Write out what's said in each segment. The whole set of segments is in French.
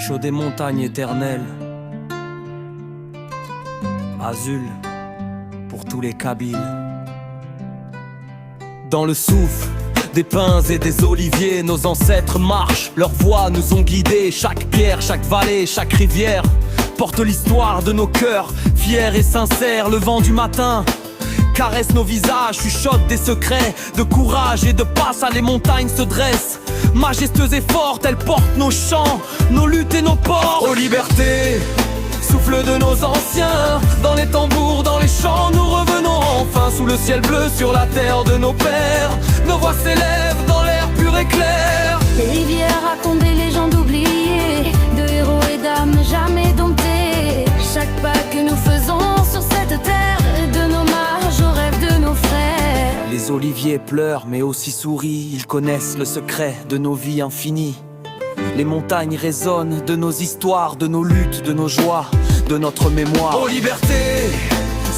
Chaud des montagnes éternelles, Azul pour tous les Kabyles. Dans le souffle des pins et des oliviers, nos ancêtres marchent, leurs voix nous ont guidés. Chaque pierre, chaque vallée, chaque rivière porte l'histoire de nos cœurs, fiers et sincères. Le vent du matin caresse nos visages, chuchote des secrets de courage et de passe. Les montagnes se dressent, majestueuses et fortes, elles portent nos chants, nos luttes et nos ports. Ô liberté, souffle de nos anciens, dans les tambours, dans les chants, nous revenons enfin sous le ciel bleu, sur la terre de nos pères. Nos voix s'élèvent dans l'air pur et clair. Les rivières racontent des légendes oubliées, de héros et d'âmes jamais domptés. Chaque pas que nous faisons sur cette terre donne hommage aux rêves de nos frères. Les oliviers pleurent mais aussi sourient, ils connaissent le secret de nos vies infinies. Les montagnes résonnent de nos histoires, de nos luttes, de nos joies, de notre mémoire. Ô liberté,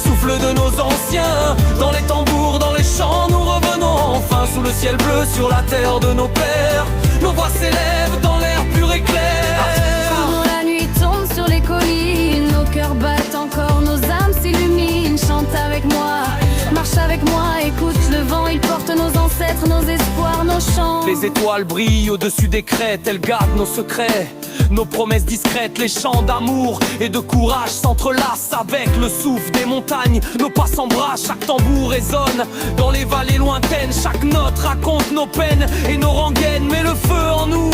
souffle de nos anciens, dans les tambours, dans les chants, nous revenons enfin sous le ciel bleu, sur la terre de nos pères. Nos voix s'élèvent dans l'air pur et clair. Quand la nuit tombe sur les collines, nos cœurs battent encore, nos âmes s'illuminent. Chante avec moi, marche avec moi, écoute le vent, il porte nos ancêtres, nos espoirs, nos chants. Les étoiles brillent au-dessus des crêtes, elles gardent nos secrets, nos promesses discrètes. Les chants d'amour et de courage s'entrelacent avec le souffle des montagnes. Nos pas s'embrassent, chaque tambour résonne dans les vallées lointaines. Chaque note raconte nos peines et nos rengaines. Mais le feu en nous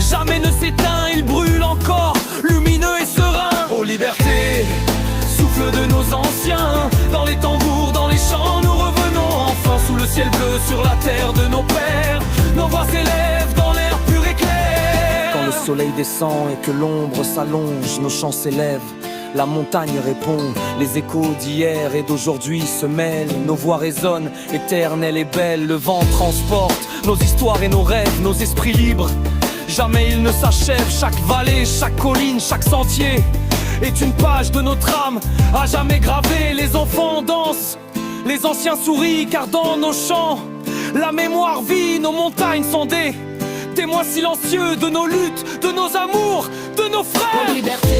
jamais ne s'éteint, il brûle encore, lumineux et serein. Ô liberté, souffle de nos anciens, dans les tambours, dans les chants, nous revenons enfin sous le ciel bleu, sur la terre de nos pères. Nos voix s'élèvent dans l'air pur et clair. Quand le soleil descend et que l'ombre s'allonge, nos chants s'élèvent, la montagne répond. Les échos d'hier et d'aujourd'hui se mêlent, nos voix résonnent, éternelles et belles. Le vent transporte nos histoires et nos rêves, nos esprits libres. Jamais il ne s'achève, chaque vallée, chaque colline, chaque sentier est une page de notre âme, à jamais gravée. Les enfants dansent, les anciens sourient, car dans nos chants, la mémoire vit. Nos montagnes sont des témoins silencieux de nos luttes, de nos amours, de nos frères. Ô liberté,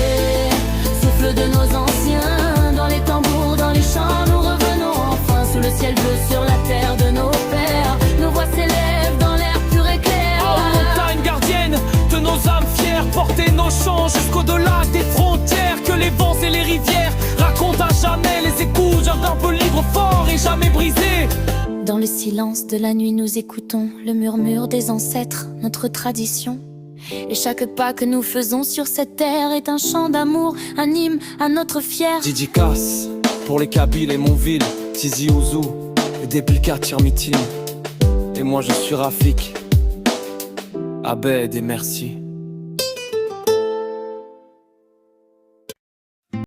souffle de nos anciens, dans les tambours, dans les chants, nous revenons enfin sous le ciel bleu, sur la terre de nos pères. Nos voix s'élèvent dans l'air pur et clair. Ô montagne gardienne de nos âmes fières, portez nos chants jusqu'au-delà des frontières. Que les vents et les rivières racontent à jamais, les échos d'un peu libre, fort et jamais brisé. Dans le silence de la nuit, nous écoutons le murmure des ancêtres, notre tradition. Et chaque pas que nous faisons sur cette terre est un chant d'amour, un hymne à notre fier. Dédicace pour les Kabyles et Montville, Tizi Ouzou et Depilka Tirmitin. Et moi je suis Rafik, Abed et merci.